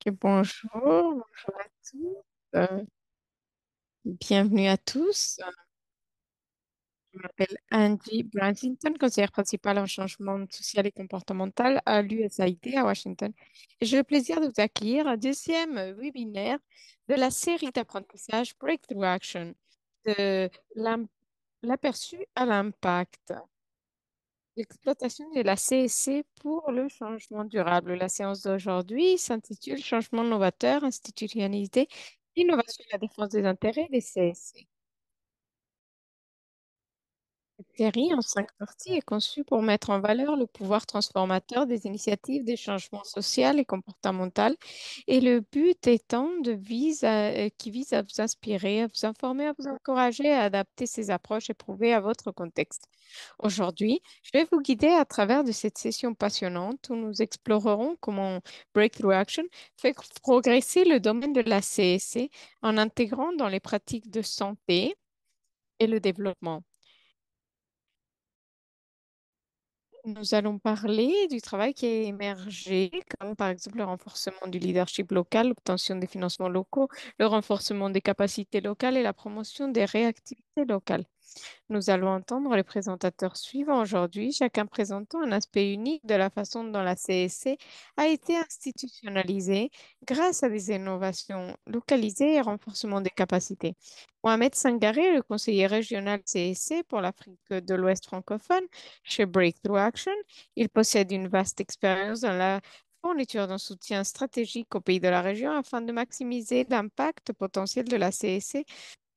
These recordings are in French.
Et bonjour, bonjour à tous. Bienvenue à tous. Je m'appelle Angie Bransington, conseillère principale en changement social et comportemental à l'USAID à Washington. Et j'ai le plaisir de vous accueillir un deuxième webinaire de la série d'apprentissage Breakthrough Action, de l'im- l'aperçu à l'impact. L'exploitation de la CSC pour le changement durable. La séance d'aujourd'hui s'intitule Changement novateur, institutionnalité, innovation et la défense des intérêts des CSC. Cette série en 5 parties est conçue pour mettre en valeur le pouvoir transformateur des initiatives des changements sociaux et comportementaux et le but étant qui vise à vous inspirer, à vous informer, à vous encourager à adapter ces approches éprouvées à votre contexte. Aujourd'hui, je vais vous guider à travers de cette session passionnante où nous explorerons comment Breakthrough Action fait progresser le domaine de la CSC en intégrant dans les pratiques de santé et le développement. Nous allons parler du travail qui a émergé, comme par exemple le renforcement du leadership local, l'obtention des financements locaux, le renforcement des capacités locales et la promotion des réactivités locales. Nous allons entendre les présentateurs suivants aujourd'hui, chacun présentant un aspect unique de la façon dont la CSC a été institutionnalisée grâce à des innovations localisées et renforcement des capacités. Mohamed Sangaré, le conseiller régional CSC pour l'Afrique de l'Ouest francophone chez Breakthrough Action, il possède une vaste expérience dans la fourniture d'un soutien stratégique aux pays de la région afin de maximiser l'impact potentiel de la CSC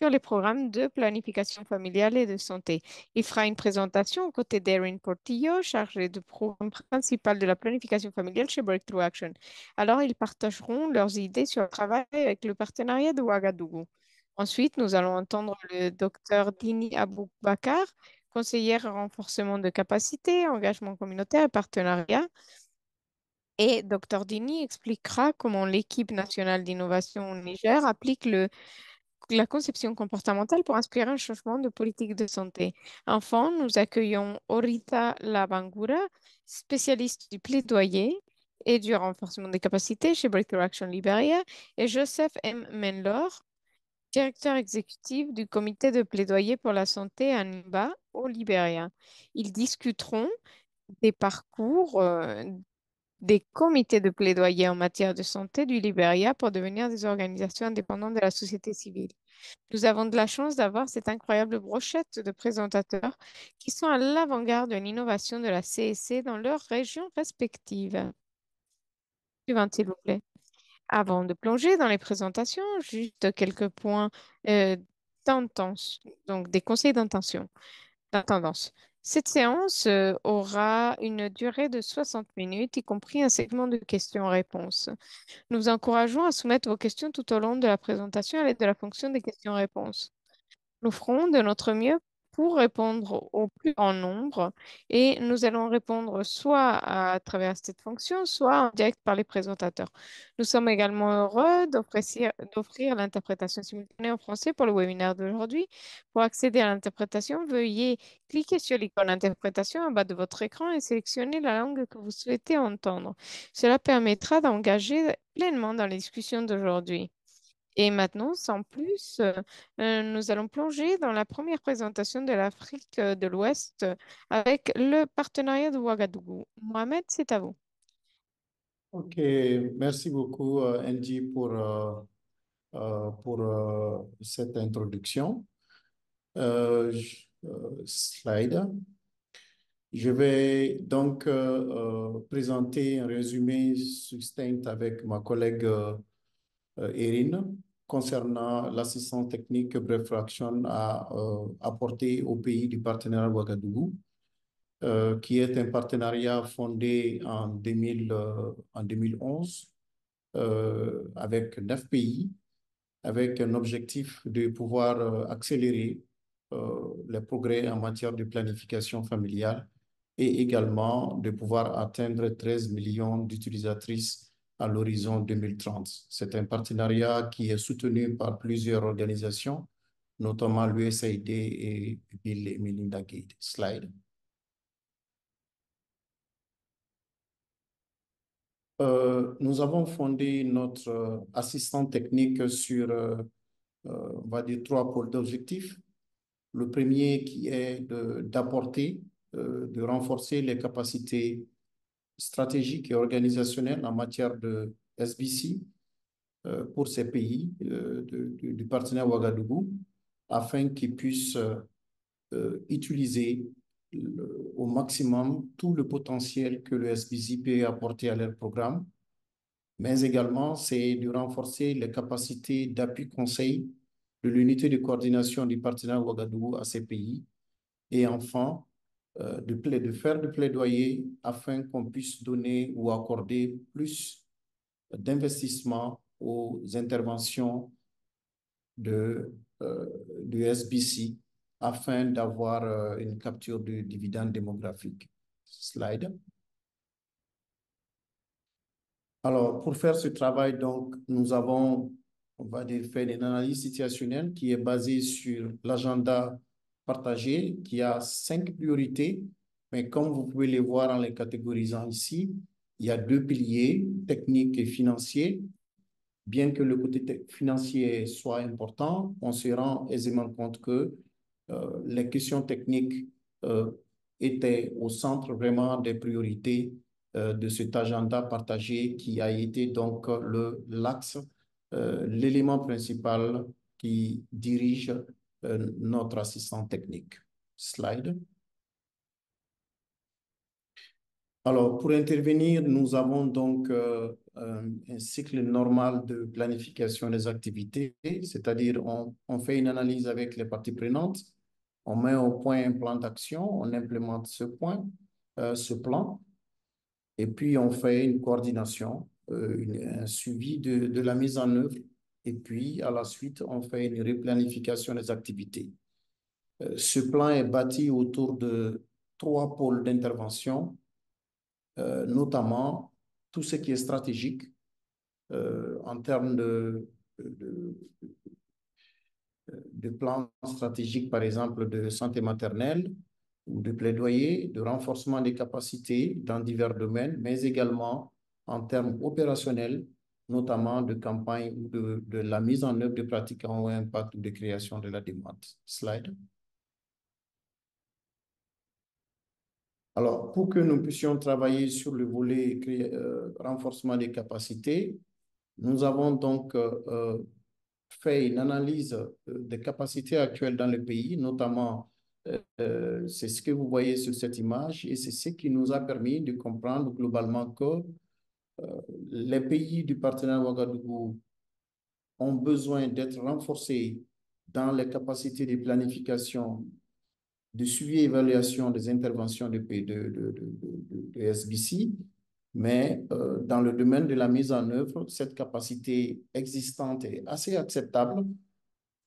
sur les programmes de planification familiale et de santé. Il fera une présentation aux côtés d'Erin Portillo, chargée du programme principal de la planification familiale chez Breakthrough Action. Alors, ils partageront leurs idées sur le travail avec le partenariat de Ouagadougou. Ensuite, nous allons entendre le docteur Dini Aboubakar, conseillère en renforcement de capacité, engagement communautaire et partenariat. Et Dr Dini expliquera comment l'équipe nationale d'innovation au Niger applique la conception comportementale pour inspirer un changement de politique de santé. Enfin, nous accueillons Orita Labangura, spécialiste du plaidoyer et du renforcement des capacités chez Breakthrough Action Liberia, et Joseph M. Menlor, directeur exécutif du comité de plaidoyer pour la santé à Nimba, au Libéria. Ils discuteront des parcours des comités de plaidoyer en matière de santé du Libéria pour devenir des organisations indépendantes de la société civile. Nous avons de la chance d'avoir cette incroyable brochette de présentateurs qui sont à l'avant-garde de l'innovation de la CSC dans leurs régions respectives. Suivante, s'il vous plaît. Avant de plonger dans les présentations, juste quelques points euh, d'intention, donc des conseils d'intention, d'intendance. Cette séance aura une durée de 60 minutes, y compris un segment de questions-réponses. Nous vous encourageons à soumettre vos questions tout au long de la présentation à l'aide de la fonction des questions-réponses. Nous ferons de notre mieux pour répondre au plus grand nombre et nous allons répondre soit à travers cette fonction, soit en direct par les présentateurs. Nous sommes également heureux d'offrir l'interprétation simultanée en français pour le webinaire d'aujourd'hui. Pour accéder à l'interprétation, veuillez cliquer sur l'icône interprétation en bas de votre écran et sélectionner la langue que vous souhaitez entendre. Cela permettra d'engager pleinement dans les discussions d'aujourd'hui. Et maintenant, sans plus, nous allons plonger dans la première présentation de l'Afrique de l'Ouest avec le partenariat de Ouagadougou. Mohamed, c'est à vous. Ok, merci beaucoup Angie pour cette introduction. Slide. Je vais donc présenter un résumé succinct avec ma collègue Erin concernant l'assistance technique que Bref Action a apportée au pays du partenariat Ouagadougou, qui est un partenariat fondé en 2011 avec 9 pays, avec un objectif de pouvoir accélérer les progrès en matière de planification familiale et également de pouvoir atteindre 13 millions d'utilisatrices à l'horizon 2030. C'est un partenariat qui est soutenu par plusieurs organisations, notamment l'USAID et Bill et Melinda Gates. Slide. Nous avons fondé notre assistant technique sur, on va dire, trois pôles d'objectifs. Le premier qui est d'apporter, de renforcer les capacités stratégiques et organisationnelles en matière de SBC pour ces pays du partenaire Ouagadougou afin qu'ils puissent utiliser au maximum tout le potentiel que le SBC peut apporter à leur programme, mais également c'est de renforcer les capacités d'appui conseil de l'unité de coordination du partenaire Ouagadougou à ces pays et enfin de faire du plaidoyer afin qu'on puisse donner ou accorder plus d'investissement aux interventions de, du SBC afin d'avoir une capture du dividende démographique. Slide. Alors, pour faire ce travail, donc, nous avons, on va dire, fait une analyse situationnelle qui est basée sur l'agenda partagé, qui a 5 priorités, mais comme vous pouvez les voir en les catégorisant ici, il y a 2 piliers, techniques et financiers. Bien que le côté financier soit important, on se rend aisément compte que les questions techniques euh, étaient au centre vraiment des priorités de cet agenda partagé qui a été donc l'axe, l'élément principal qui dirige notre assistant technique. Slide. Alors, pour intervenir, nous avons donc un cycle normal de planification des activités, c'est-à-dire on fait une analyse avec les parties prenantes, on met au point un plan d'action, on implémente ce plan, et puis on fait une coordination, un suivi de la mise en œuvre, et puis à la suite, on fait une replanification des activités. Ce plan est bâti autour de 3 pôles d'intervention, notamment tout ce qui est stratégique en termes de, de plans stratégiques, par exemple, de santé maternelle ou de plaidoyer, de renforcement des capacités dans divers domaines, mais également en termes opérationnels, notamment de campagne ou de la mise en œuvre de pratiques à haut impact ou de création de la demande. Slide. Alors, pour que nous puissions travailler sur le volet renforcement des capacités, nous avons donc fait une analyse des capacités actuelles dans le pays, notamment, c'est ce que vous voyez sur cette image, et c'est ce qui nous a permis de comprendre globalement que les pays du partenariat Ouagadougou ont besoin d'être renforcés dans les capacités de planification, de suivi et évaluation des interventions de SBC, mais dans le domaine de la mise en œuvre, cette capacité existante est assez acceptable.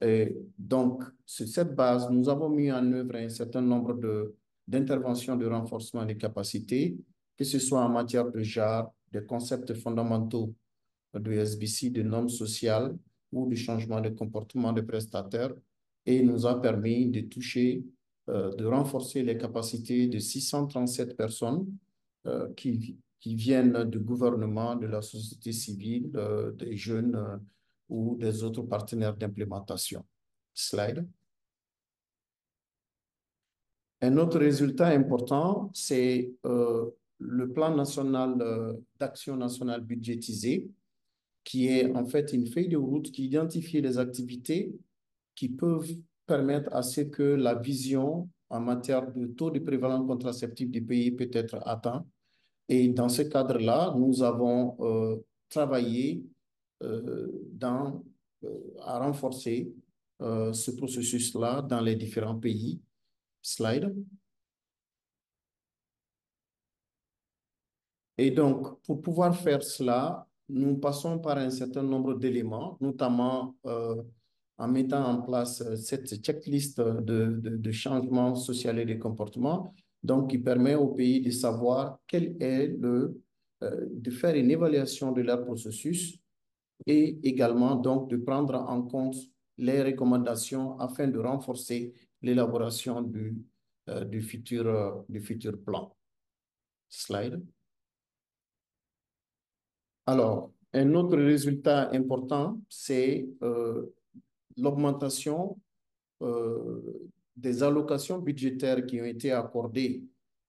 Et donc, sur cette base, nous avons mis en œuvre un certain nombre d'interventions de renforcement des capacités, que ce soit en matière de genre, des concepts fondamentaux de SBC, de normes sociales ou du changement de comportement des prestataires, et nous a permis de toucher, de renforcer les capacités de 637 personnes qui viennent du gouvernement, de la société civile, des jeunes ou des autres partenaires d'implémentation. Slide. Un autre résultat important, c'est le plan national d'action nationale budgétisé, qui est en fait une feuille de route qui identifie les activités qui peuvent permettre à ce que la vision en matière de taux de prévalence contraceptive du pays peut être atteinte. Et dans ce cadre-là, nous avons travaillé dans, à renforcer ce processus-là dans les différents pays. Slide. Et donc, pour pouvoir faire cela, nous passons par un certain nombre d'éléments, notamment en mettant en place cette checklist de changements sociaux et de comportement, donc qui permet au pays de savoir quel est de faire une évaluation de leur processus et également donc de prendre en compte les recommandations afin de renforcer l'élaboration du futur plan. Slide. Alors, un autre résultat important, c'est l'augmentation des allocations budgétaires qui ont été accordées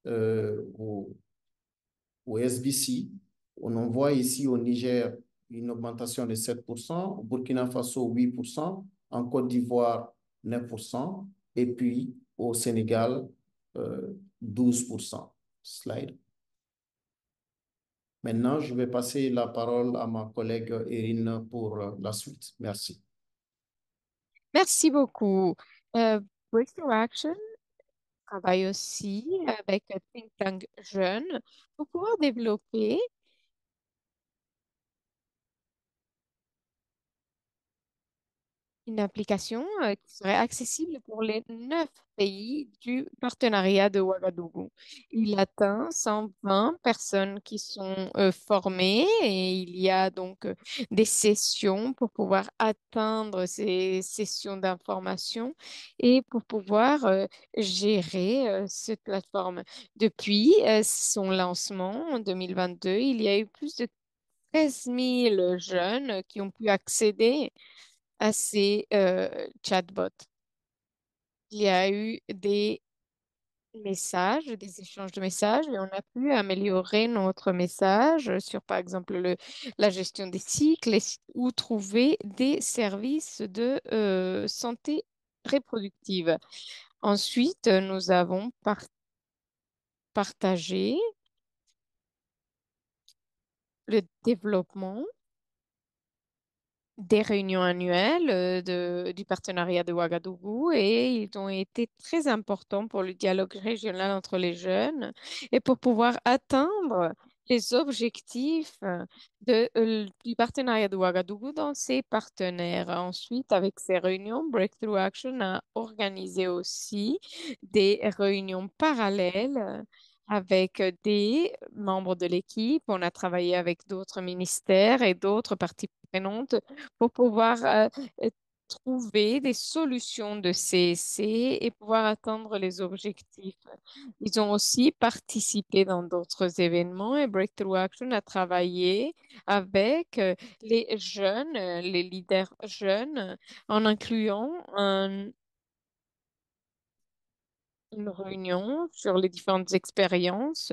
au SBC. On en voit ici au Niger une augmentation de 7%, au Burkina Faso 8%, en Côte d'Ivoire 9%, et puis au Sénégal 12%. Slide. Maintenant, je vais passer la parole à ma collègue Erin pour la suite. Merci. Merci beaucoup. Euh, Breakthrough Action travaille aussi avec un think tank jeune pour pouvoir développer une application qui serait accessible pour les 9 pays du partenariat de Ouagadougou. Il atteint 120 personnes qui sont formées et il y a donc des sessions pour pouvoir atteindre ces sessions d'information et pour pouvoir gérer cette plateforme. Depuis son lancement en 2022, il y a eu plus de 13 000 jeunes qui ont pu accéder à ces chatbots. Il y a eu des messages, des échanges de messages et on a pu améliorer notre message sur, par exemple, la gestion des cycles ou trouver des services de santé reproductive. Ensuite, nous avons partagé le développement des réunions annuelles du partenariat de Ouagadougou et ils ont été très importants pour le dialogue régional entre les jeunes et pour pouvoir atteindre les objectifs du partenariat de Ouagadougou dans ses partenaires. Ensuite, avec ces réunions, Breakthrough Action a organisé aussi des réunions parallèles avec des membres de l'équipe. On a travaillé avec d'autres ministères et d'autres parties prenantes pour pouvoir euh, trouver des solutions de CSC et pouvoir atteindre les objectifs. Ils ont aussi participé dans d'autres événements et Breakthrough Action a travaillé avec les jeunes, les leaders jeunes, en incluant une réunion sur les différentes expériences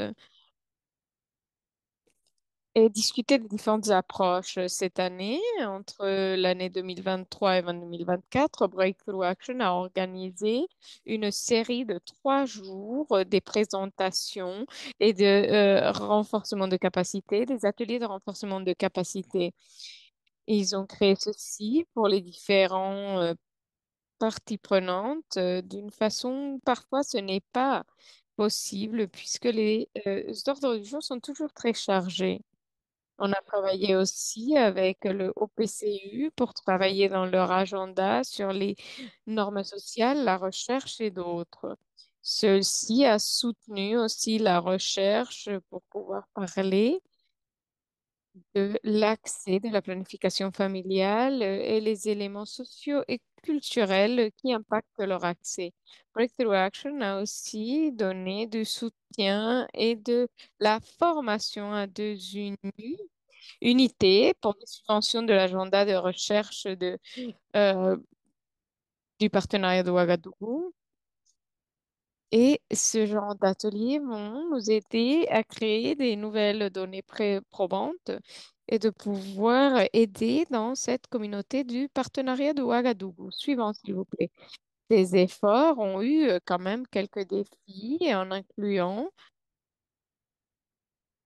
et discuter des différentes approches cette année. Entre l'année 2023 et 2024, Breakthrough Action a organisé une série de 3 jours, des présentations et de renforcement de capacité, des ateliers de renforcement de capacité. Ils ont créé ceci pour les différents parties prenantes d'une façon, parfois ce n'est pas possible puisque les ordres du jour sont toujours très chargés. On a travaillé aussi avec le OPCU pour travailler dans leur agenda sur les normes sociales, la recherche et d'autres. Ceci a soutenu aussi la recherche pour pouvoir parler de l'accès de la planification familiale et les éléments sociaux et culturels qui impactent leur accès. Breakthrough Action a aussi donné du soutien et de la formation à deux unités pour les subventions de l'agenda de recherche euh, du partenariat de Ouagadougou. Et ce genre d'ateliers vont nous aider à créer des nouvelles données probantes et de pouvoir aider dans cette communauté du partenariat de Ouagadougou. Suivant, s'il vous plaît. Ces efforts ont eu quand même quelques défis en incluant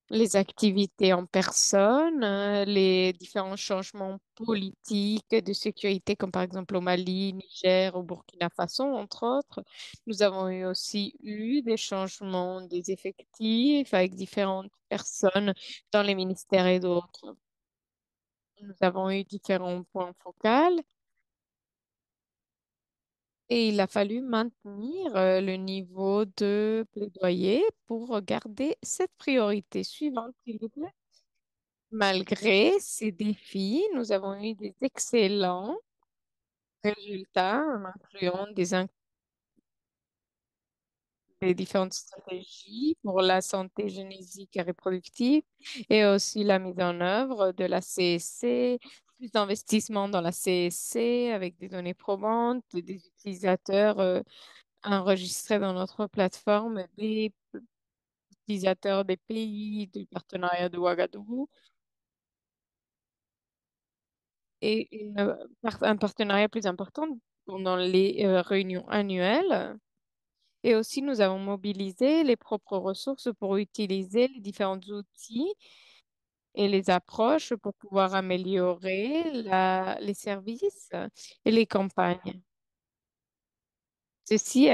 les activités en personne, les différents changements politiques de sécurité, comme par exemple au Mali, Niger, au Burkina Faso, entre autres. Nous avons eu aussi eu des changements des effectifs avec différentes personnes dans les ministères et d'autres. Nous avons eu différents points focaux et il a fallu maintenir le niveau de plaidoyer pour garder cette priorité suivante, s'il vous plaît. Malgré ces défis, nous avons eu des excellents résultats en incluant les différentes stratégies pour la santé génésique et reproductive et aussi la mise en œuvre de la CSC, plus d'investissement dans la CSC avec des données probantes, des utilisateurs enregistrés dans notre plateforme, des utilisateurs des pays du partenariat de Ouagadougou et un partenariat plus important pendant les réunions annuelles. Et aussi, nous avons mobilisé les propres ressources pour utiliser les différents outils et les approches pour pouvoir améliorer les services et les campagnes. Ceci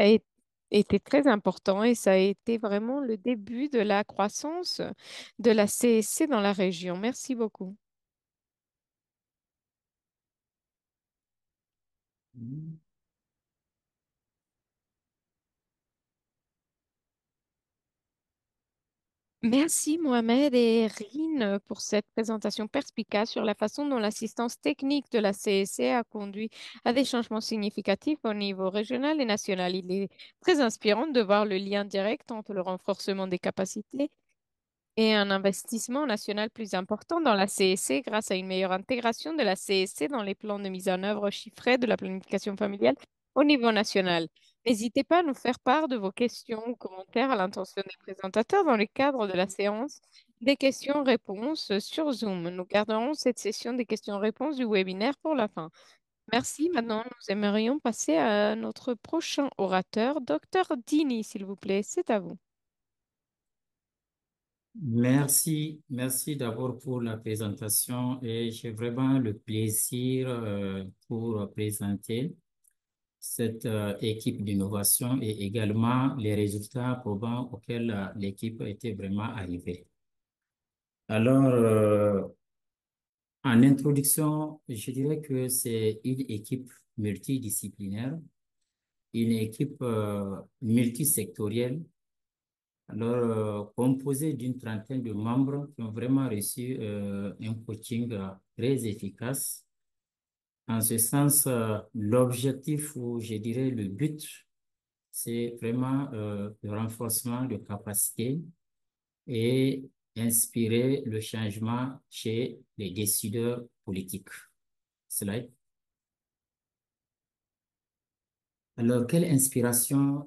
été très important et ça a été vraiment le début de la croissance de la CSC dans la région. Merci beaucoup. Merci Mohamed et Rin pour cette présentation perspicace sur la façon dont l'assistance technique de la CSC a conduit à des changements significatifs au niveau régional et national. Il est très inspirant de voir le lien direct entre le renforcement des capacités et un investissement national plus important dans la CSC grâce à une meilleure intégration de la CSC dans les plans de mise en œuvre chiffrés de la planification familiale au niveau national. N'hésitez pas à nous faire part de vos questions ou commentaires à l'intention des présentateurs dans le cadre de la séance des questions-réponses sur Zoom. Nous garderons cette session des questions-réponses du webinaire pour la fin. Merci. Maintenant, nous aimerions passer à notre prochain orateur, Dr Dini, s'il vous plaît. C'est à vous. Merci d'abord pour la présentation et j'ai vraiment le plaisir pour présenter cette équipe d'innovation et également les résultats probants auxquels l'équipe était vraiment arrivée. Alors, en introduction, je dirais que c'est une équipe multidisciplinaire, une équipe multisectorielle. Alors, composé d'une trentaine de membres qui ont vraiment reçu un coaching très efficace. En ce sens, l'objectif ou je dirais le but, c'est vraiment le renforcement de capacités et inspirer le changement chez les décideurs politiques. Slide. Alors, quelle inspiration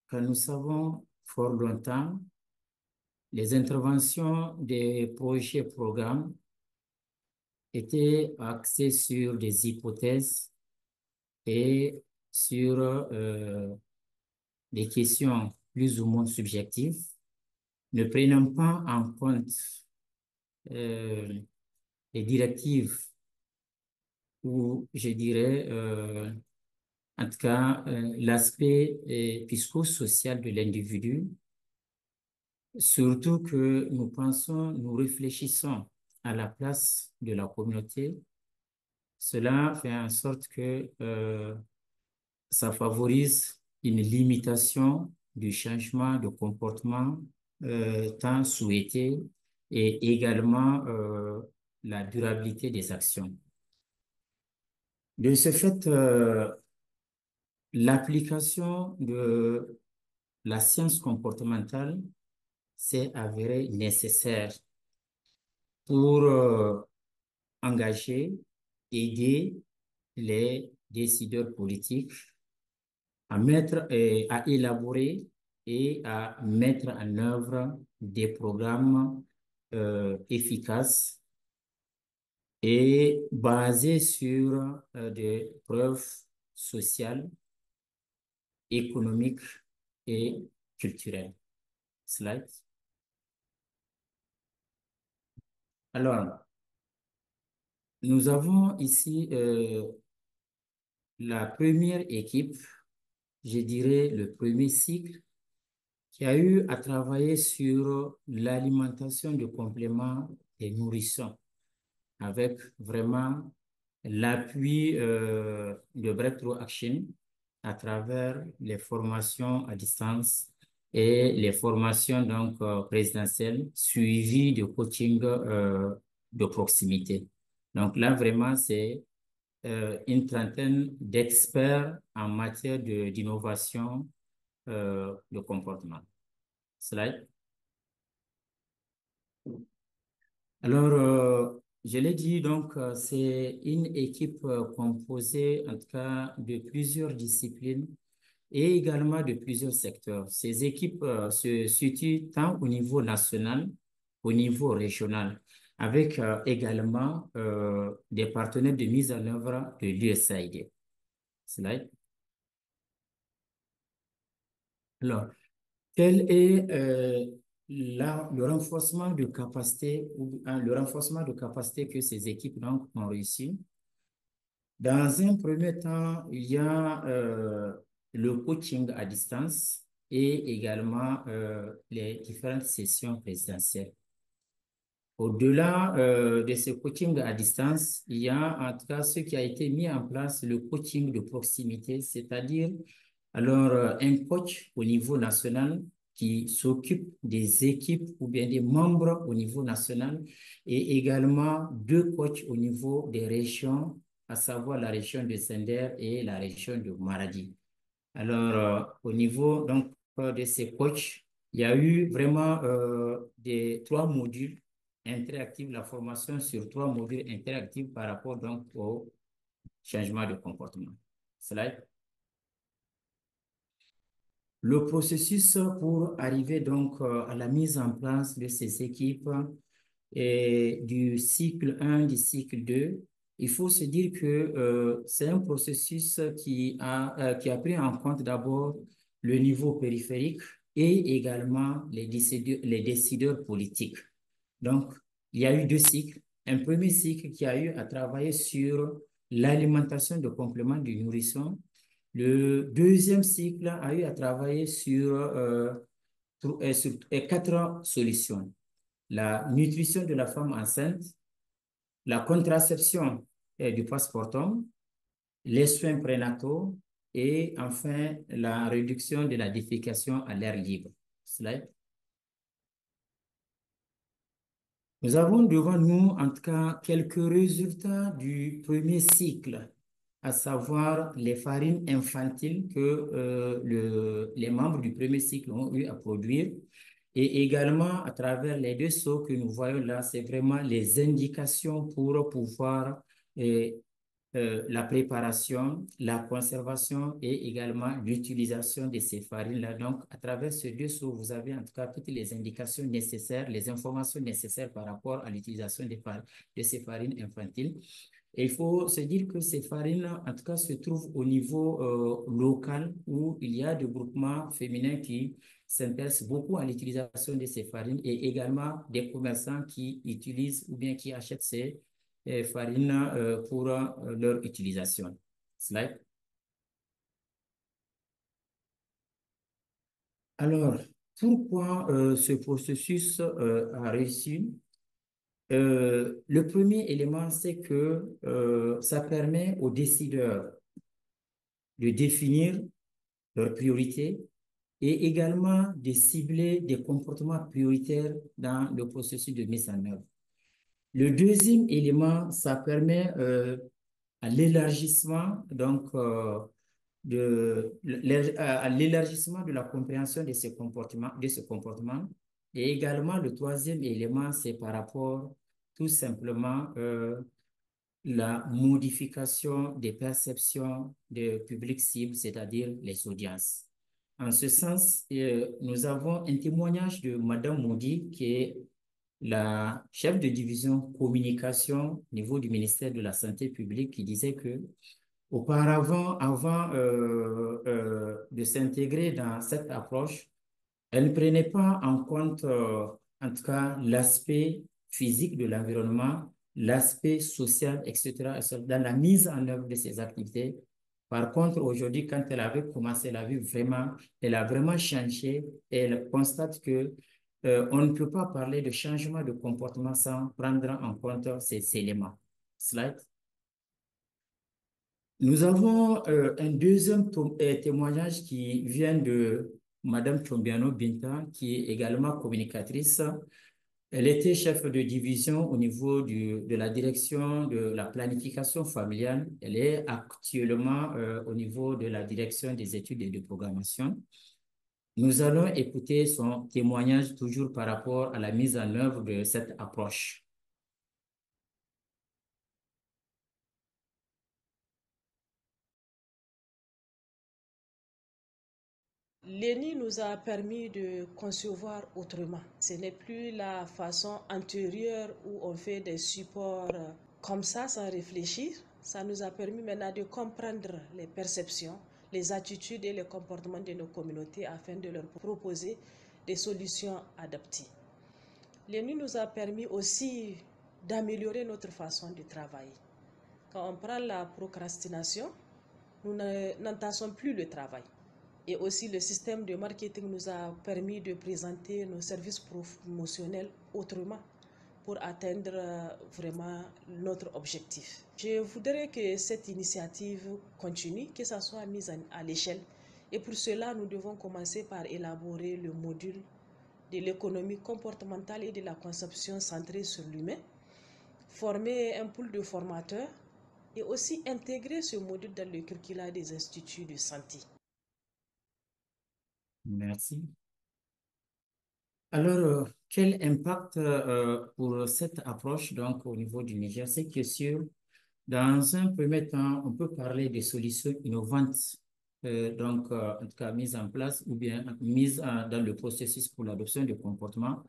que nous savons fort longtemps, les interventions des projets et programmes étaient axées sur des hypothèses et sur des questions plus ou moins subjectives, ne prenant pas en compte euh, les directives ou, je dirais, en tout cas, l'aspect psychosocial de l'individu, surtout que nous pensons, nous réfléchissons à la place de la communauté. Cela fait en sorte que ça favorise une limitation du changement de comportement tant souhaité et également la durabilité des actions. De ce fait, l'application de la science comportementale s'est avérée nécessaire pour engager, aider les décideurs politiques à mettre et à élaborer et à mettre en œuvre des programmes efficaces et basés sur des preuves sociales, économiques et culturelles. Slide. Alors, nous avons ici la première équipe, je dirais le premier cycle, qui a eu à travailler sur l'alimentation de compléments et nourrissons, avec vraiment l'appui de Breakthrough Action à travers les formations à distance et les formations donc présidentielles suivies de coaching de proximité. Donc là, vraiment, c'est une trentaine d'experts en matière d'innovation le comportement. Slide. Alors, je l'ai dit, donc, c'est une équipe composée, en tout cas, de plusieurs disciplines et également de plusieurs secteurs. Ces équipes se situent tant au niveau national, au niveau régional, avec également des partenaires de mise en œuvre de l'USAID. Slide. Alors, quel est le renforcement de capacité ou le renforcement de capacité que ces équipes donc, ont réussi? Dans un premier temps, il y a le coaching à distance et également les différentes sessions présidentielles. Au-delà de ce coaching à distance, il y a en tout cas ce qui a été mis en place, le coaching de proximité, c'est-à-dire alors un coach au niveau national qui s'occupe des équipes ou bien des membres au niveau national et également deux coachs au niveau des régions, à savoir la région de Sender et la région de Maradi. Alors, au niveau donc, de ces coachs, il y a eu vraiment des trois modules interactifs, la formation sur trois modules interactifs par rapport donc au changement de comportement. Slide. Le processus pour arriver donc à la mise en place de ces équipes et du cycle 1, du cycle 2, il faut se dire que c'est un processus qui a pris en compte d'abord le niveau périphérique et également les décideurs politiques. Donc, il y a eu deux cycles. Un premier cycle qui a eu à travailler sur l'alimentation de compléments de nourrisson. Le deuxième cycle a eu à travailler sur quatre solutions: la nutrition de la femme enceinte, la contraception du postpartum, les soins prénataux et enfin la réduction de la défécation à l'air libre. Slide. Nous avons devant nous, en tout cas, quelques résultats du premier cycle, à savoir les farines infantiles que les membres du premier cycle ont eu à produire. Et également, à travers les deux sauts que nous voyons là, c'est vraiment les indications pour pouvoir euh, la préparation, la conservation et également l'utilisation de ces farines-là. Donc, à travers ces deux sources, vous avez en tout cas toutes les indications nécessaires, les informations nécessaires par rapport à l'utilisation de ces farines infantiles. Et il faut se dire que ces farines, en tout cas, se trouvent au niveau local où il y a des groupements féminins qui s'intéressent beaucoup à l'utilisation de ces farines et également des commerçants qui utilisent ou bien qui achètent ces farines pour leur utilisation. Slide. Alors, pourquoi ce processus a réussi? Le premier élément, c'est que ça permet aux décideurs de définir leurs priorités et également de cibler des comportements prioritaires dans le processus de mise en œuvre. Le deuxième élément, ça permet à l'élargissement donc à l'élargissement de la compréhension de ce comportement. Et également, le troisième élément, c'est par rapport tout simplement la modification des perceptions des publics cibles, c'est-à-dire les audiences. En ce sens, nous avons un témoignage de Madame Moudi, qui est la chef de division communication au niveau du ministère de la Santé publique, qui disait que auparavant, avant de s'intégrer dans cette approche, elle ne prenait pas en compte, en tout cas, l'aspect physique de l'environnement, l'aspect social, etc., dans la mise en œuvre de ces activités. Par contre, aujourd'hui, quand elle avait commencé, elle a vraiment changé et elle constate que on ne peut pas parler de changement de comportement sans prendre en compte ces éléments. Slide. Nous avons un deuxième témoignage qui vient de Madame Chombiano Binta, qui est également communicatrice. Elle était chef de division au niveau de la direction de la planification familiale. Elle est actuellement au niveau de la direction des études et de programmation. Nous allons écouter son témoignage toujours par rapport à la mise en œuvre de cette approche. L'ENI nous a permis de concevoir autrement. Ce n'est plus la façon antérieure où on fait des supports comme ça sans réfléchir. Ça nous a permis maintenant de comprendre les perceptions, les attitudes et les comportements de nos communautés afin de leur proposer des solutions adaptées. L'ENI nous a permis aussi d'améliorer notre façon de travailler. Quand on prend la procrastination, nous n'entassons plus le travail. Et aussi le système de marketing nous a permis de présenter nos services promotionnels autrement pour atteindre vraiment notre objectif. Je voudrais que cette initiative continue, que ça soit mise à l'échelle. Et pour cela, nous devons commencer par élaborer le module de l'économie comportementale et de la conception centrée sur l'humain, former un pool de formateurs et aussi intégrer ce module dans le curricula des instituts de santé. Merci. Alors, quel impact pour cette approche donc au niveau du Niger? C'est que sûr, dans un premier temps, on peut parler de solutions innovantes, en tout cas mises en place ou bien dans le processus pour l'adoption de comportements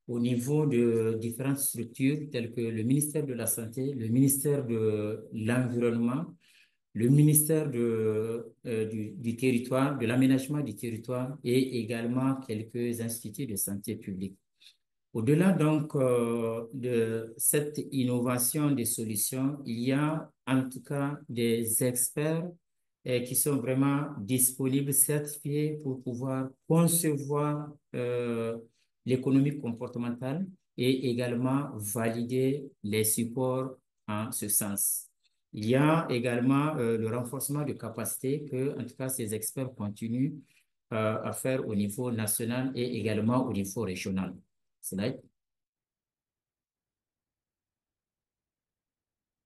au niveau de différentes structures telles que le ministère de la Santé, le ministère de l'Environnement, le ministère du territoire, de l'aménagement du territoire et également quelques instituts de santé publique. Au-delà donc de cette innovation des solutions, il y a en tout cas des experts qui sont vraiment disponibles, certifiés pour pouvoir concevoir l'économie comportementale et également valider les supports en ce sens. Il y a également le renforcement de capacités que, en tout cas, ces experts continuent à faire au niveau national et également au niveau régional. Slide.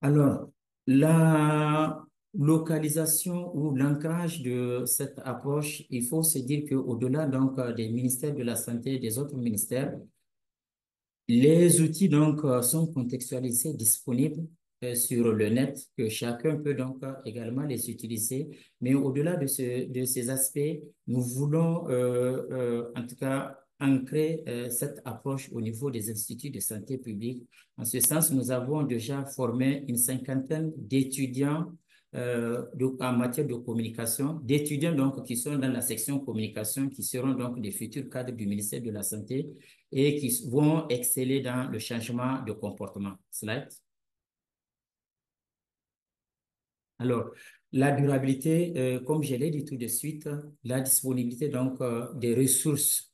Alors, la localisation ou l'ancrage de cette approche, il faut se dire qu'au-delà donc des ministères de la Santé et des autres ministères, les outils donc sont contextualisés, disponibles sur le net, que chacun peut donc également les utiliser. Mais au-delà de ces aspects, nous voulons en tout cas ancrer cette approche au niveau des instituts de santé publique. En ce sens, nous avons déjà formé une cinquantaine d'étudiants en matière de communication, d'étudiants donc qui sont dans la section communication, qui seront donc des futurs cadres du ministère de la Santé et qui vont exceller dans le changement de comportement. Slide. Alors, la durabilité, comme je l'ai dit tout de suite, la disponibilité donc des ressources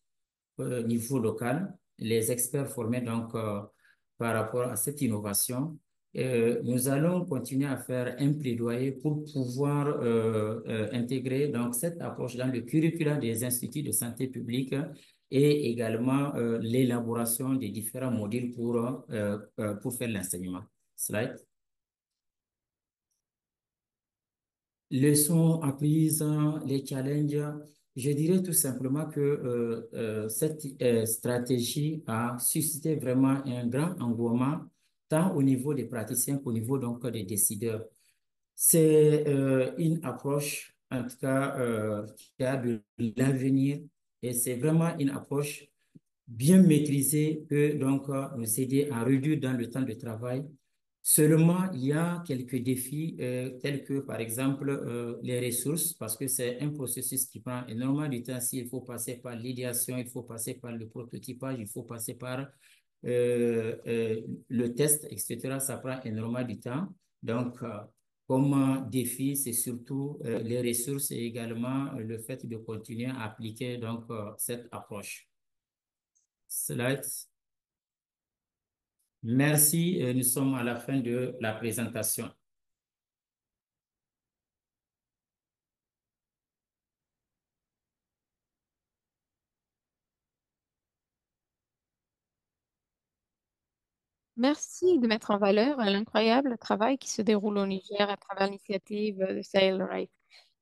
niveau local, les experts formés donc par rapport à cette innovation. Nous allons continuer à faire un plaidoyer pour pouvoir intégrer donc cette approche dans le curriculum des instituts de santé publique et également l'élaboration des différents modules pour faire l'enseignement. Slide. Leçons apprises, les challenges. Je dirais tout simplement que cette stratégie a suscité vraiment un grand engouement, tant au niveau des praticiens qu'au niveau donc des décideurs. C'est une approche, en tout cas, qui a de l'avenir et c'est vraiment une approche bien maîtrisée peut donc nous aider à réduire dans le temps de travail. Seulement, il y a quelques défis tels que, par exemple, les ressources, parce que c'est un processus qui prend énormément de temps. S'il faut passer par l'idéation, il faut passer par le prototypage, il faut passer par le test, etc. Ça prend énormément de temps. Donc, comme défi, c'est surtout les ressources et également le fait de continuer à appliquer donc cette approche. Slides. Merci. Nous sommes à la fin de la présentation. Merci de mettre en valeur l'incroyable travail qui se déroule au Niger à travers l'initiative de Sahel Right.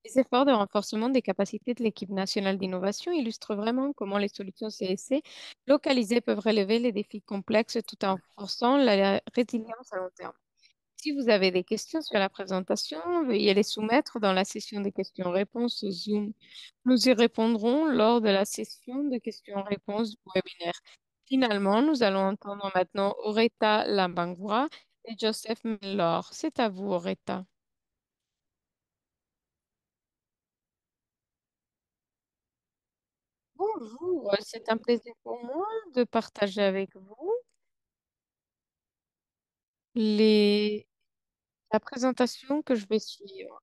Les efforts de renforcement des capacités de l'équipe nationale d'innovation illustrent vraiment comment les solutions CSC localisées peuvent relever les défis complexes tout en renforçant la résilience à long terme. Si vous avez des questions sur la présentation, veuillez les soumettre dans la session de questions-réponses Zoom. Nous y répondrons lors de la session de questions-réponses du webinaire. Finalement, nous allons entendre maintenant Oretta Lambangura et Joseph Mellor. C'est à vous, Oretta. Bonjour, c'est un plaisir pour moi de partager avec vous les... la présentation que je vais suivre.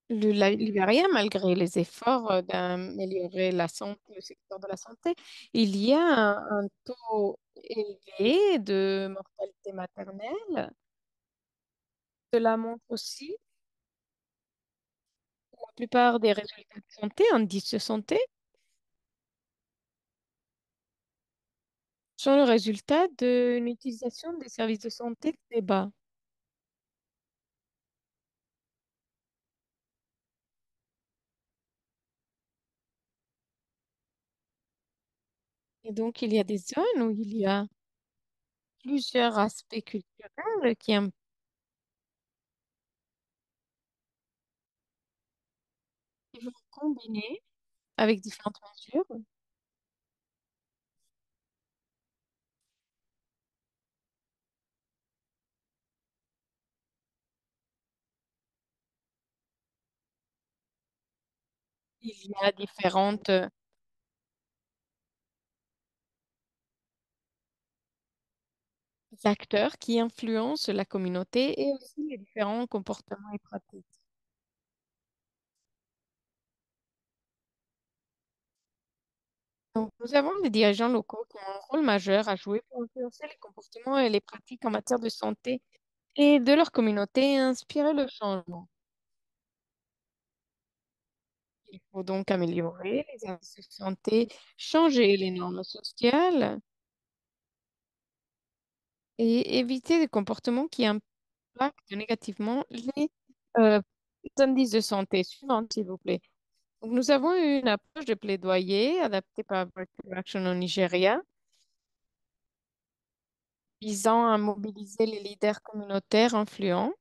La Libéria, malgré les efforts d'améliorer le secteur de la santé, il y a un taux élevé de mortalité maternelle. Cela montre aussi que la plupart des résultats de santé, indices de santé, sont le résultat d'une utilisation des services de santé très bas. Et donc, il y a des zones où il y a plusieurs aspects culturels qui vont combiner avec différentes mesures. Il y a différents acteurs qui influencent la communauté et aussi les différents comportements et pratiques. Donc, nous avons des dirigeants locaux qui ont un rôle majeur à jouer pour influencer les comportements et les pratiques en matière de santé et de leur communauté et inspirer le changement. Il faut donc améliorer les services de santé, changer les normes sociales et éviter des comportements qui impactent négativement les euh, indices de santé. Suivante, s'il vous plaît. Donc, nous avons eu une approche de plaidoyer adaptée par Breakthrough Action au Nigeria, visant à mobiliser les leaders communautaires influents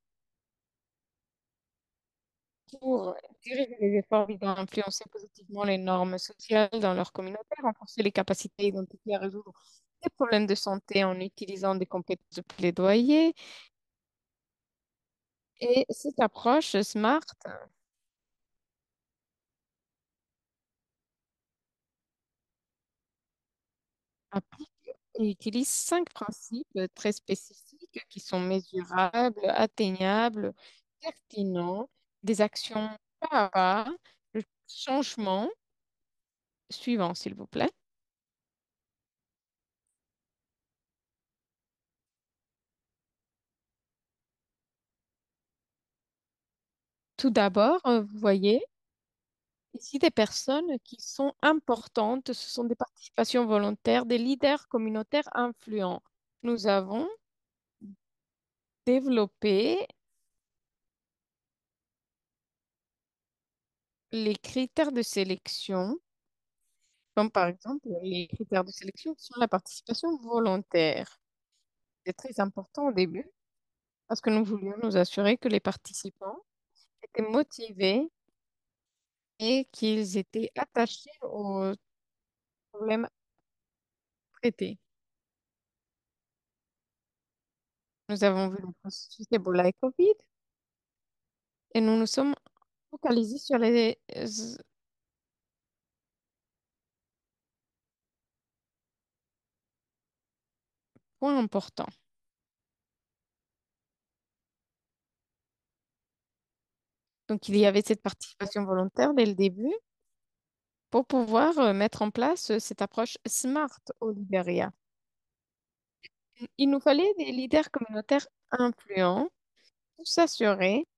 pour diriger les efforts visant à influencer positivement les normes sociales dans leur communauté, renforcer les capacités identifiées à résoudre les problèmes de santé en utilisant des compétences de plaidoyer. Et cette approche SMART applique et utilise 5 principes très spécifiques qui sont mesurables, atteignables, pertinents, des actions pas à pas, le changement suivant, s'il vous plaît. Tout d'abord, vous voyez ici des personnes qui sont importantes. Ce sont des participations volontaires, des leaders communautaires influents. Nous avons développé les critères de sélection, comme par exemple les critères de sélection sont la participation volontaire. C'est très important au début parce que nous voulions nous assurer que les participants étaient motivés et qu'ils étaient attachés aux problèmes traités. Nous avons vu le processus Ebola et Covid et nous nous sommes focalisés sur les points importants. Donc, il y avait cette participation volontaire dès le début pour pouvoir mettre en place cette approche SMART au Libéria. Il nous fallait des leaders communautaires influents pour s'assurer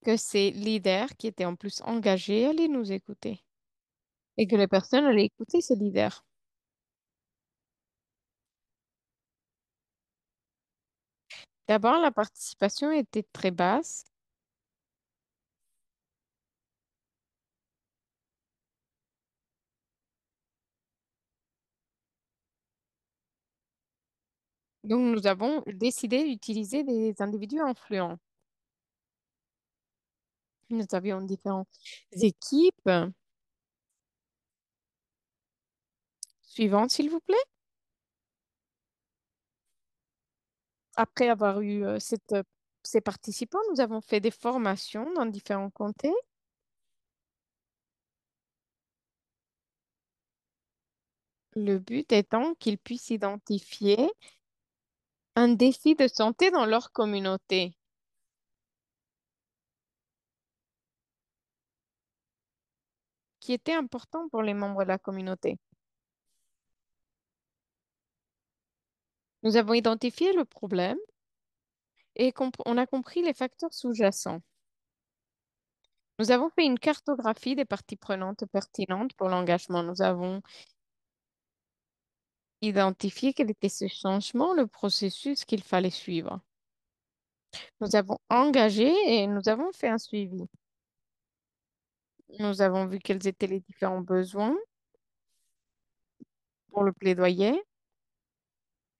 que ces leaders qui étaient en plus engagés allaient nous écouter et que les personnes allaient écouter ces leaders. D'abord, la participation était très basse. Donc, nous avons décidé d'utiliser des individus influents. Nous avions différentes équipes. Suivantes, s'il vous plaît. Après avoir eu ces participants, nous avons fait des formations dans différents comtés. Le but étant qu'ils puissent identifier un défi de santé dans leur communauté qui était important pour les membres de la communauté. Nous avons identifié le problème et on a compris les facteurs sous-jacents. Nous avons fait une cartographie des parties prenantes pertinentes pour l'engagement. Nous avons identifié quel était ce changement, le processus qu'il fallait suivre. Nous avons engagé et nous avons fait un suivi. Nous avons vu quels étaient les différents besoins pour le plaidoyer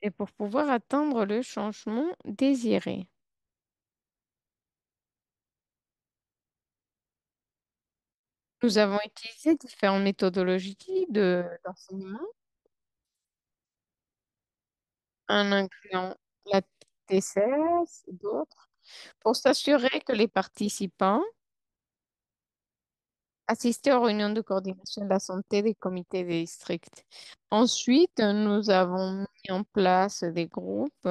et pour pouvoir atteindre le changement désiré. Nous avons utilisé différentes méthodologies d'enseignement, en incluant la TCS et d'autres, pour s'assurer que les participants assistaient aux réunions de coordination de la santé des comités des districts. Ensuite, nous avons mis en place des groupes.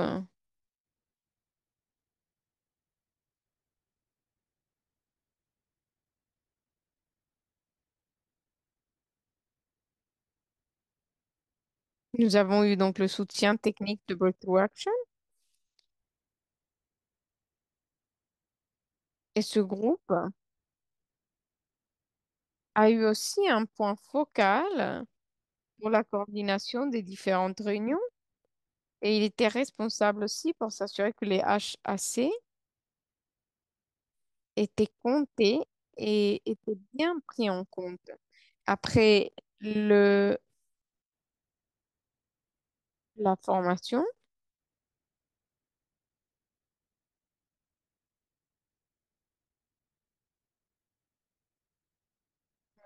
Nous avons eu donc le soutien technique de Breakthrough Action et ce groupe a eu aussi un point focal pour la coordination des différentes réunions et il était responsable aussi pour s'assurer que les HAC étaient comptés et étaient bien pris en compte. Après la formation,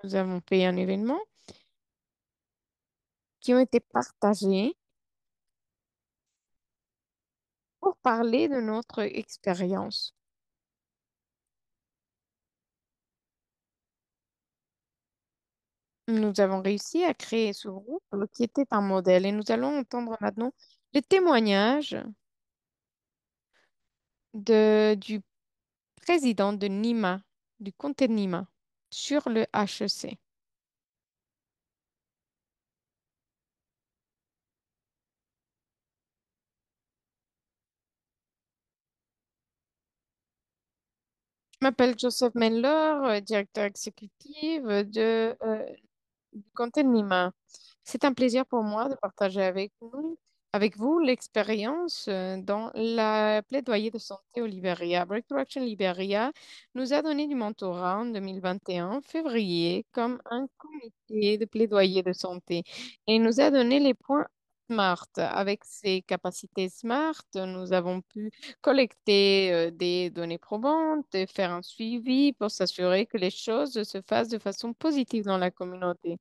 nous avons fait un événement qui ont été partagés pour parler de notre expérience. Nous avons réussi à créer ce groupe qui était un modèle et nous allons entendre maintenant les témoignages du président de Nima, du comté de Nima, sur le HEC. Je m'appelle Joseph Mendler, directeur exécutif du comté de Nima. C'est un plaisir pour moi de partager avec vous l'expérience dans la plaidoyer de santé au Libéria. Breakthrough Action Libéria nous a donné du mentorat en 2021, février, comme un comité de plaidoyer de santé et nous a donné les points SMART. Avec ces capacités SMART, nous avons pu collecter des données probantes et faire un suivi pour s'assurer que les choses se fassent de façon positive dans la communauté.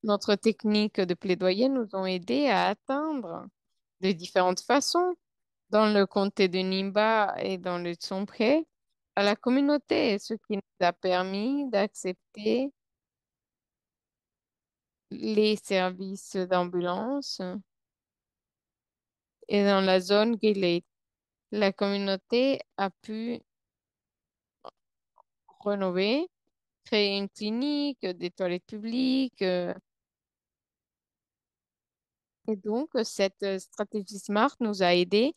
Notre technique de plaidoyer nous ont aidés à atteindre de différentes façons dans le comté de Nimba et dans le Tsompé à la communauté, ce qui nous a permis d'accepter les services d'ambulance et dans la zone Gilead. La communauté a pu rénover, créer une clinique, des toilettes publiques. Et donc, cette stratégie SMART nous a aidés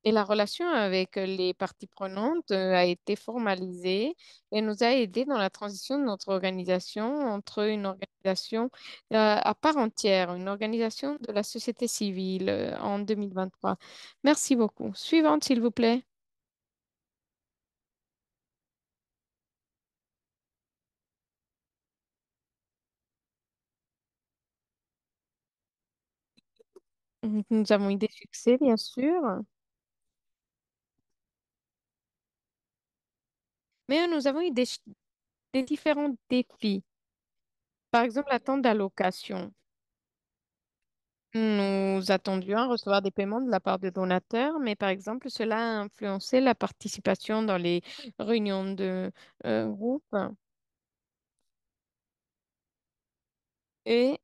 Et la relation avec les parties prenantes a été formalisée et nous a aidé dans la transition de notre organisation entre une organisation à part entière, une organisation de la société civile en 2023. Merci beaucoup. Suivante, s'il vous plaît. Nous avons eu des succès, bien sûr, mais nous avons eu des différents défis. Par exemple, l'attente d'allocation. Nous attendions à recevoir des paiements de la part de donateurs, mais par exemple, cela a influencé la participation dans les réunions de groupe et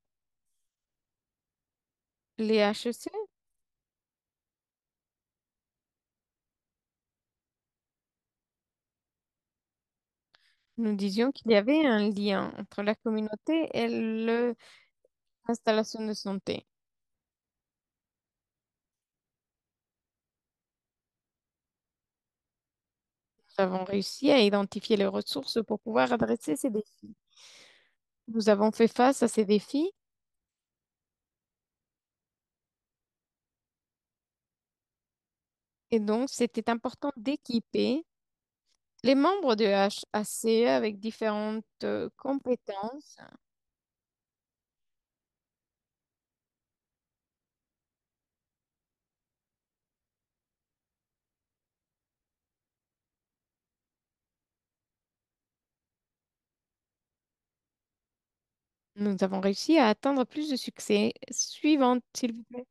les HEC. Nous disions qu'il y avait un lien entre la communauté et l'installation de santé. Nous avons réussi à identifier les ressources pour pouvoir adresser ces défis. Nous avons fait face à ces défis et donc c'était important d'équiper les membres de HAC avec différentes compétences. Nous avons réussi à atteindre plus de succès. Suivante, s'il vous plaît.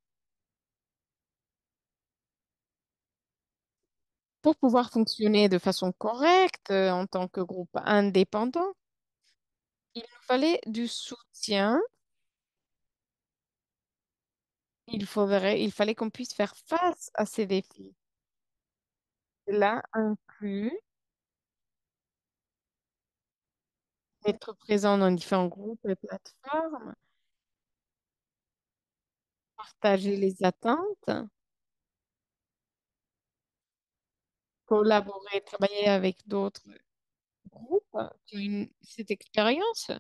Pour pouvoir fonctionner de façon correcte en tant que groupe indépendant, il nous fallait du soutien. Il fallait qu'on puisse faire face à ces défis. Cela inclut être présent dans différents groupes et plateformes, partager les attentes, collaborer, travailler avec d'autres groupes qui ont cette expérience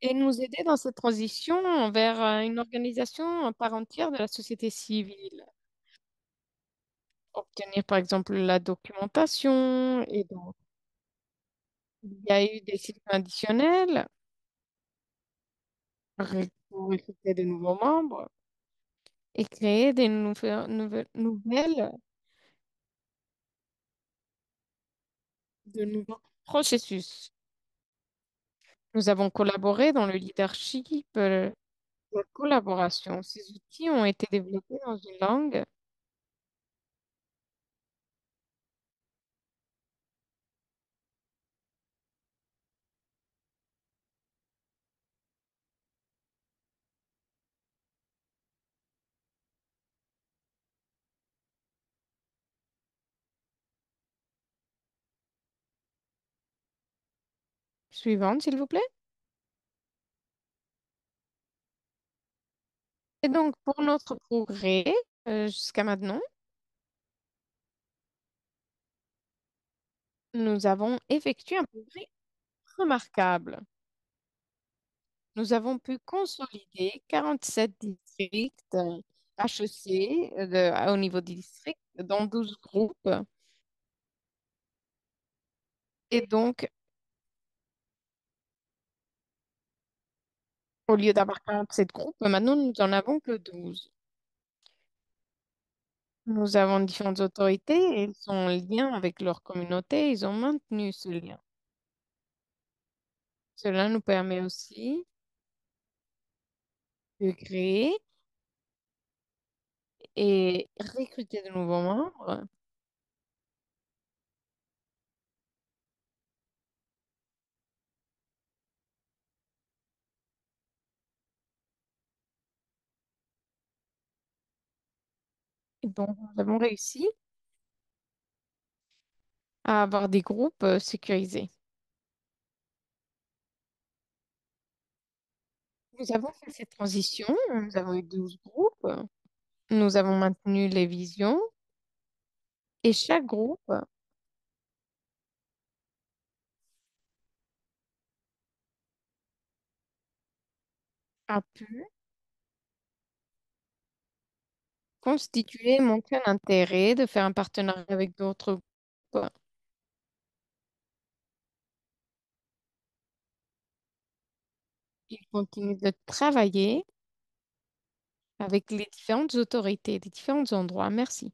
et nous aider dans cette transition vers une organisation à part entière de la société civile. Obtenir par exemple la documentation et donc il y a eu des sites additionnels pour recruter de nouveaux membres et créer des de nouveaux processus. Nous avons collaboré dans le leadership, la collaboration. Ces outils ont été développés dans une langue suivante, s'il vous plaît. Et donc, pour notre progrès jusqu'à maintenant, nous avons effectué un progrès remarquable. Nous avons pu consolider 47 districts HEC au niveau des districts dans 12 groupes. Et donc, au lieu d'avoir 47 groupes, maintenant, nous en avons que 12. Nous avons différentes autorités et ils sont en lien avec leur communauté. Ils ont maintenu ce lien. Cela nous permet aussi de créer et recruter de nouveaux membres. Et donc, nous avons réussi à avoir des groupes sécurisés. Nous avons fait cette transition. Nous avons eu 12 groupes. Nous avons maintenu les visions Et chaque groupe a pu constituer, montrer un intérêt de faire un partenariat avec d'autres groupes. Ils continuent de travailler avec les différentes autorités des différents endroits. Merci.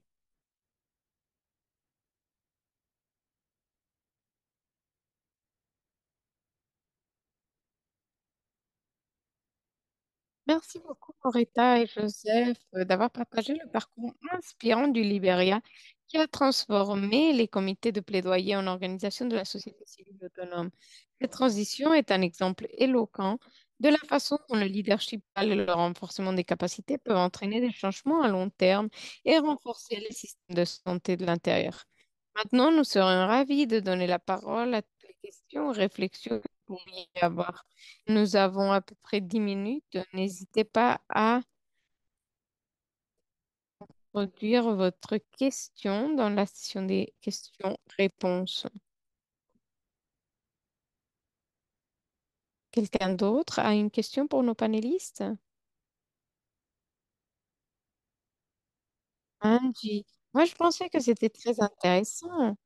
Merci beaucoup, Loretta et Joseph, d'avoir partagé le parcours inspirant du Libéria qui a transformé les comités de plaidoyer en organisation de la société civile autonome. Cette transition est un exemple éloquent de la façon dont le leadership et le renforcement des capacités peuvent entraîner des changements à long terme et renforcer les systèmes de santé de l'intérieur. Maintenant, nous serons ravis de donner la parole à toutes les questions, réflexions que vous pourriez avoir. Nous avons à peu près 10 minutes. N'hésitez pas à produire votre question dans la session des questions-réponses. Quelqu'un d'autre a une question pour nos panélistes? Angie, moi je pensais que c'était très intéressant.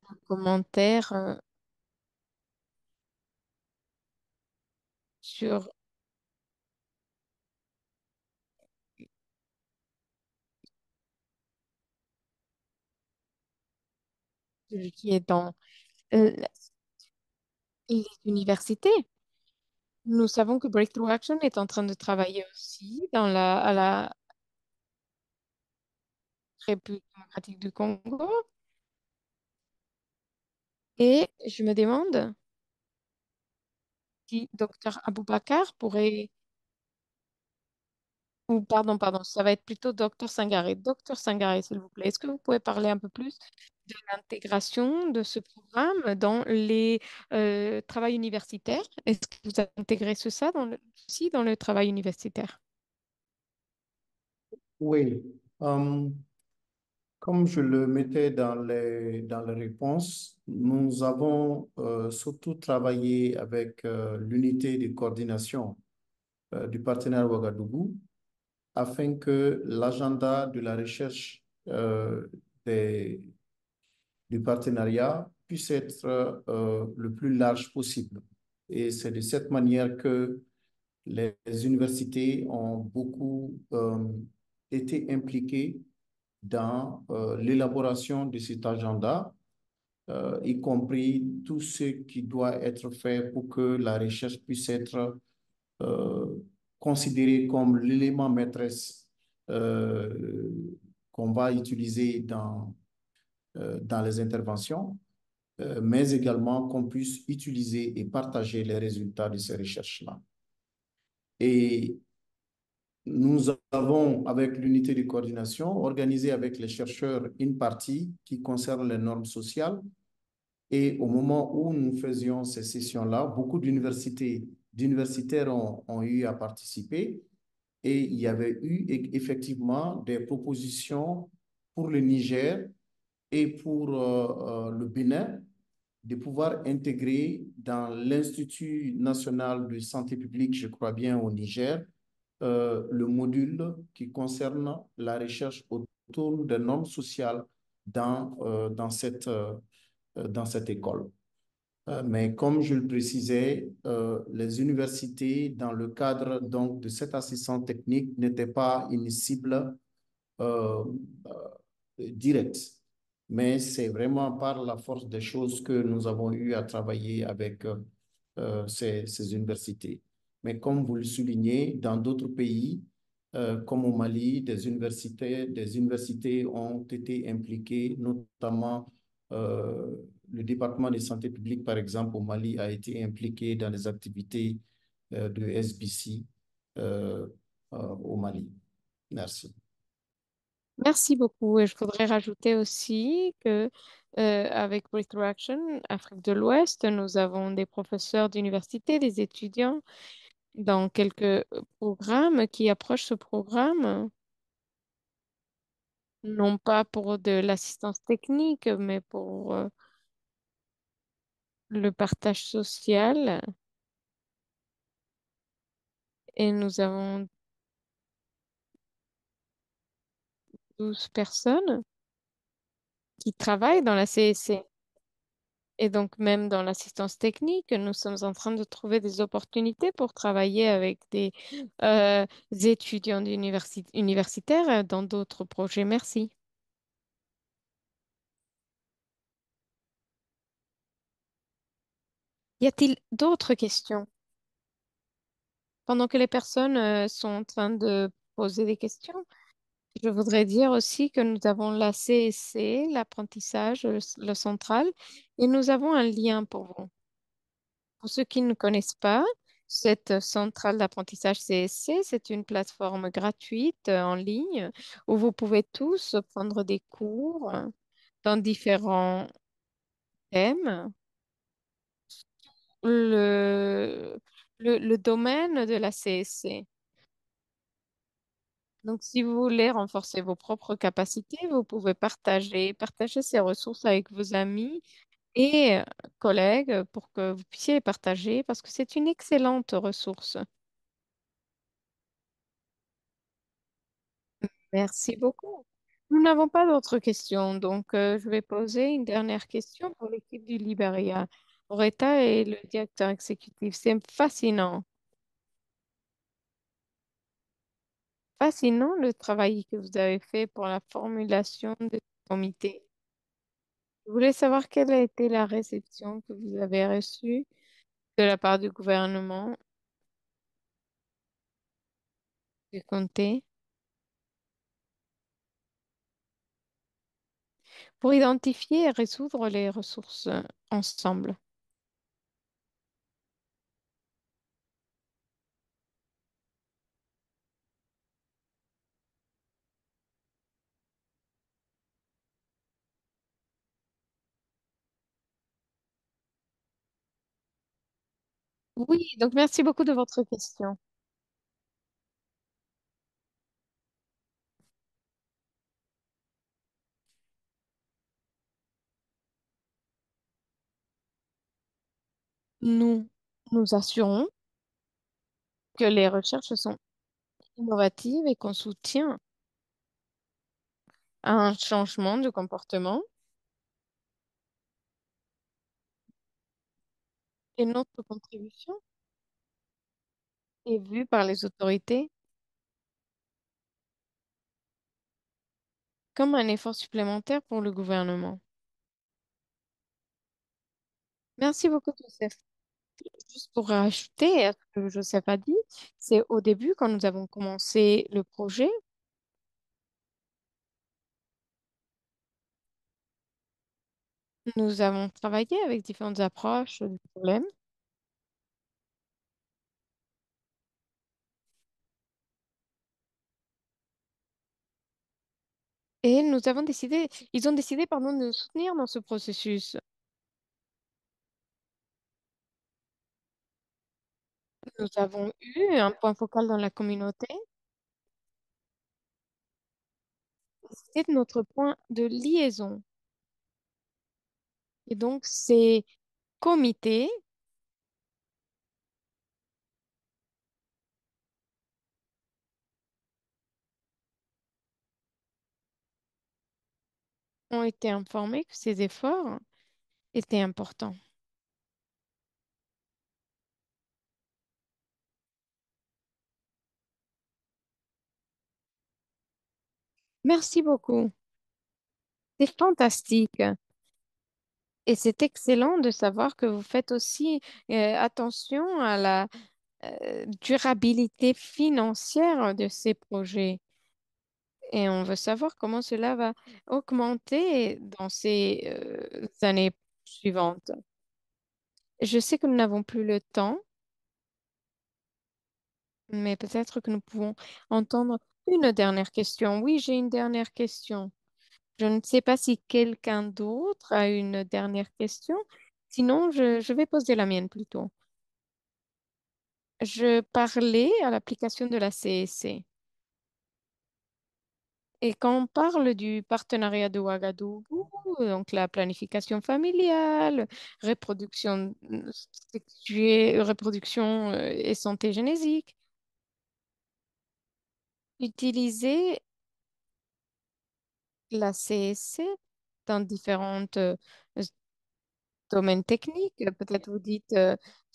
Un commentaire sur ce qui est dans euh, les universités. Nous savons que Breakthrough Action est en train de travailler aussi à la République démocratique du Congo. Et je me demande si Dr Aboubakar pourrait, ou pardon, ça va être plutôt Dr Sangaré. Dr Sangaré, s'il vous plaît, est-ce que vous pouvez parler un peu plus de l'intégration de ce programme dans les travaux universitaires? Est-ce que vous intégrez ça aussi dans le travail universitaire? Oui, euh, comme je le mettais dans les réponses, nous avons surtout travaillé avec l'unité de coordination du partenaire Ouagadougou afin que l'agenda de la recherche des du partenariat puisse être le plus large possible. Et c'est de cette manière que les universités ont beaucoup été impliquées dans l'élaboration de cet agenda, y compris tout ce qui doit être fait pour que la recherche puisse être euh, considérée comme l'élément maîtresse euh, qu'on va utiliser dans les interventions, mais également qu'on puisse utiliser et partager les résultats de ces recherches-là. Et nous avons, avec l'unité de coordination, organisé avec les chercheurs une partie qui concerne les normes sociales. Et au moment où nous faisions ces sessions-là, beaucoup d'universitaires ont eu à participer et il y avait eu effectivement des propositions pour le Niger et pour le Bénin de pouvoir intégrer dans l'Institut national de santé publique, je crois bien au Niger, le module qui concerne la recherche autour des normes sociales dans cette école. Mais comme je le précisais, les universités, dans le cadre donc de cette assistance technique, n'étaient pas une cible euh, direct. Mais c'est vraiment par la force des choses que nous avons eu à travailler avec ces universités. Mais comme vous le soulignez, dans d'autres pays, comme au Mali, des universités ont été impliquées, notamment le département de santé publique, par exemple, au Mali, a été impliqué dans les activités de SBC au Mali. Merci. Merci beaucoup. Et je voudrais rajouter aussi que avec Breakthrough Action, Afrique de l'Ouest, nous avons des professeurs d'université, des étudiants dans quelques programmes qui approchent ce programme non pas pour de l'assistance technique, mais pour le partage social. Et nous avons 12 personnes qui travaillent dans la CSC. Et donc, même dans l'assistance technique, nous sommes en train de trouver des opportunités pour travailler avec des étudiants universitaires dans d'autres projets. Merci. Y a-t-il d'autres questions? Pendant que les personnes sont en train de poser des questions, je voudrais dire aussi que nous avons la CSC, l'apprentissage, le central, et nous avons un lien pour vous. Pour ceux qui ne connaissent pas, cette centrale d'apprentissage CSC, c'est une plateforme gratuite en ligne où vous pouvez tous prendre des cours dans différents thèmes. Le, le domaine de la CSC. Donc, si vous voulez renforcer vos propres capacités, vous pouvez partager ces ressources avec vos amis et collègues pour que vous puissiez les partager parce que c'est une excellente ressource. Merci beaucoup. Nous n'avons pas d'autres questions, donc je vais poser une dernière question pour l'équipe du Liberia. Oretta est le directeur exécutif. C'est fascinant. Fascinant le travail que vous avez fait pour la formulation de ce comité. Je voulais savoir quelle a été la réception que vous avez reçue de la part du gouvernement du comté pour identifier et résoudre les ressources ensemble. Oui, donc merci beaucoup de votre question. Nous nous assurons que les recherches sont innovatives et qu'on soutient un changement de comportement et notre contribution est vue par les autorités comme un effort supplémentaire pour le gouvernement. Merci beaucoup, Joseph. Juste pour rajouter à ce que Joseph a dit, c'est au début, quand nous avons commencé le projet, nous avons travaillé avec différentes approches du problème et ils ont décidé, pardon, de nous soutenir dans ce processus. Nous avons eu un point focal dans la communauté, c'était notre point de liaison. Et donc, ces comités ont été informés que ces efforts étaient importants. Merci beaucoup. C'est fantastique. Et c'est excellent de savoir que vous faites aussi attention à la durabilité financière de ces projets. Et on veut savoir comment cela va augmenter dans ces années suivantes. Je sais que nous n'avons plus le temps, mais peut-être que nous pouvons entendre une dernière question. Oui, j'ai une dernière question. Je ne sais pas si quelqu'un d'autre a une dernière question. Sinon, je vais poser la mienne plutôt. Je parlais à l'application de la CSC Et quand on parle du partenariat de Ouagadougou, donc la planification familiale, reproduction sexuée, reproduction et santé génétique, utiliser la CSC dans différents domaines techniques. Peut-être vous dites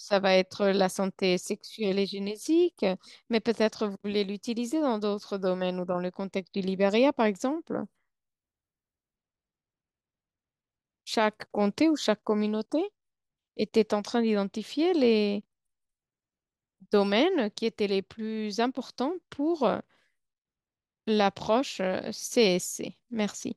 ça va être la santé sexuelle et génétique, mais peut-être vous voulez l'utiliser dans d'autres domaines ou dans le contexte du Libéria, par exemple. Chaque comté ou chaque communauté était en train d'identifier les domaines qui étaient les plus importants pour l'approche CSC. Merci.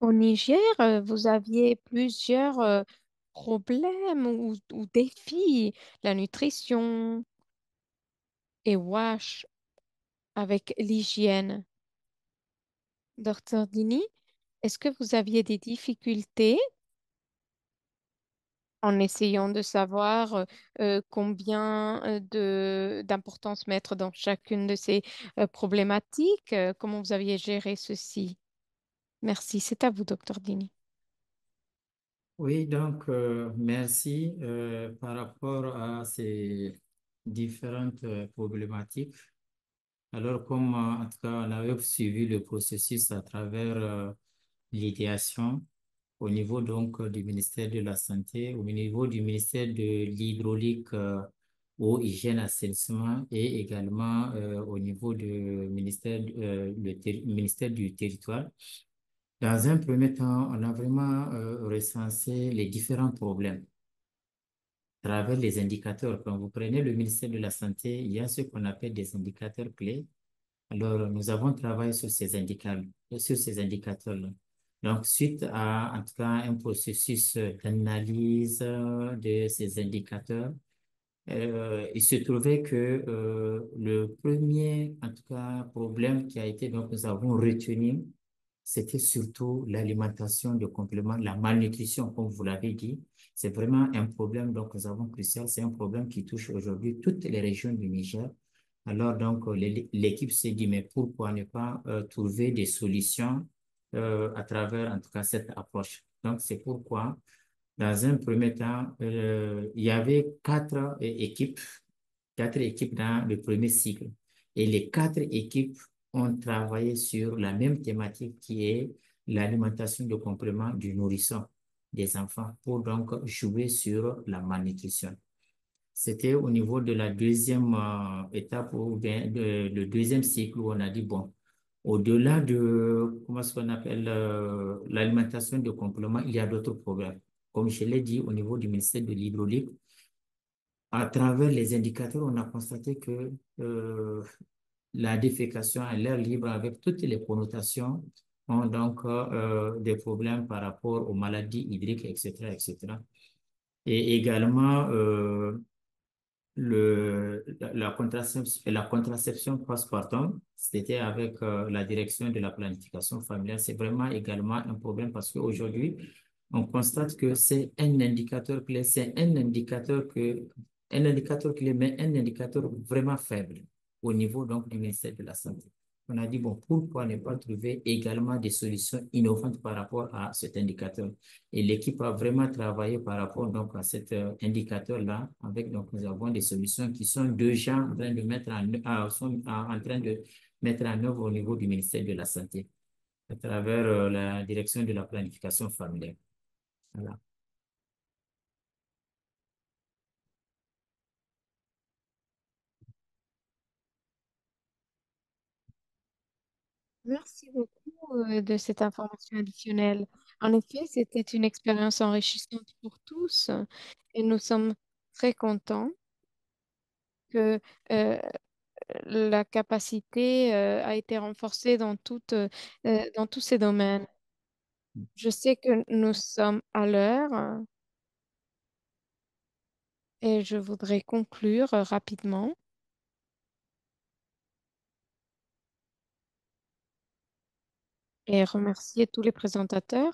Au Niger, vous aviez plusieurs problèmes ou défis, la nutrition et WASH avec l'hygiène. Docteur Dini, est-ce que vous aviez des difficultés en essayant de savoir combien d'importance mettre dans chacune de ces problématiques? Comment vous aviez géré ceci? Merci, c'est à vous, docteur Dini. Oui, donc merci par rapport à ces différentes problématiques. Alors, comme en tout cas, on avait suivi le processus à travers l'idéation au niveau donc du ministère de la Santé, au niveau du ministère de l'Hydraulique, eau, hygiène, assainissement et également au niveau du ministère, ministère du Territoire. Dans un premier temps, on a vraiment recensé les différents problèmes à travers les indicateurs. Quand vous prenez le ministère de la Santé, il y a ce qu'on appelle des indicateurs clés. Alors, nous avons travaillé sur ces indicateurs-là. Donc, suite à, en tout cas, un processus d'analyse de ces indicateurs, il se trouvait que le premier, en tout cas, problème qui a été, donc, nous avons retenu, c'était surtout l'alimentation de compléments, la malnutrition, comme vous l'avez dit. C'est vraiment un problème, donc, nous avons crucial. C'est un problème qui touche aujourd'hui toutes les régions du Niger. Alors, donc, l'équipe s'est dit, mais pourquoi ne pas trouver des solutions à travers, en tout cas, cette approche. Donc, c'est pourquoi dans un premier temps, il y avait quatre équipes dans le premier cycle. Et les quatre équipes ont travaillé sur la même thématique qui est l'alimentation de compléments du nourrisson des enfants pour donc jouer sur la malnutrition. C'était au niveau de la deuxième étape ou bien le deuxième cycle où on a dit, bon, au-delà de, comment est-ce qu'on appelle, l'alimentation de compléments, il y a d'autres problèmes. Comme je l'ai dit, au niveau du ministère de l'Hydraulique, à travers les indicateurs, on a constaté que la défécation à l'air libre avec toutes les connotations ont donc des problèmes par rapport aux maladies hydriques, etc., etc. Et également, la contraception postpartum, c'était avec la direction de la planification familiale. C'est vraiment également un problème parce qu'aujourd'hui, on constate que c'est un indicateur clé, un indicateur clé, mais un indicateur vraiment faible au niveau donc du ministère de la Santé. On a dit, bon, pourquoi ne pas trouver également des solutions innovantes par rapport à cet indicateur? Et l'équipe a vraiment travaillé par rapport donc à cet indicateur-là. Avec donc nous avons des solutions qui sont déjà en train de en train de mettre en œuvre au niveau du ministère de la Santé à travers la direction de la planification familiale. Voilà. Merci beaucoup de cette information additionnelle. En effet, c'était une expérience enrichissante pour tous et nous sommes très contents que euh, la capacité a été renforcée dans tous ces domaines. Je sais que nous sommes à l'heure et je voudrais conclure rapidement. et remercier tous les présentateurs.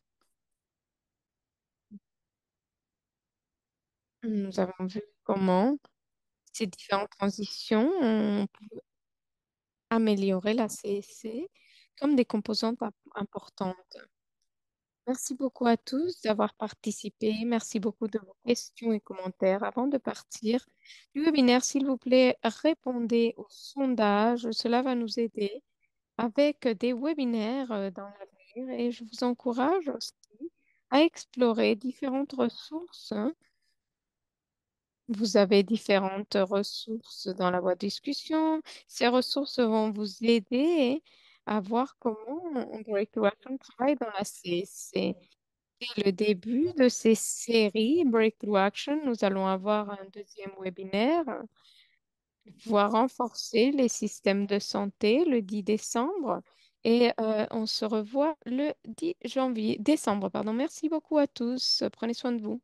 Nous avons vu comment ces différentes transitions ont pu améliorer la CSC comme des composantes importantes. Merci beaucoup à tous d'avoir participé. Merci beaucoup de vos questions et commentaires. Avant de partir du webinaire, s'il vous plaît, répondez au sondage. Cela va nous aider avec des webinaires dans l'avenir et je vous encourage aussi à explorer différentes ressources, hein. Vous avez différentes ressources dans la boîte de discussion. Ces ressources vont vous aider à voir comment Breakthrough Action travaille dans la CSC. Dès le début de ces séries Breakthrough Action, nous allons avoir un deuxième webinaire pouvoir renforcer les systèmes de santé le 10 décembre et on se revoit le 10 janvier, décembre, pardon. Merci beaucoup à tous. Prenez soin de vous.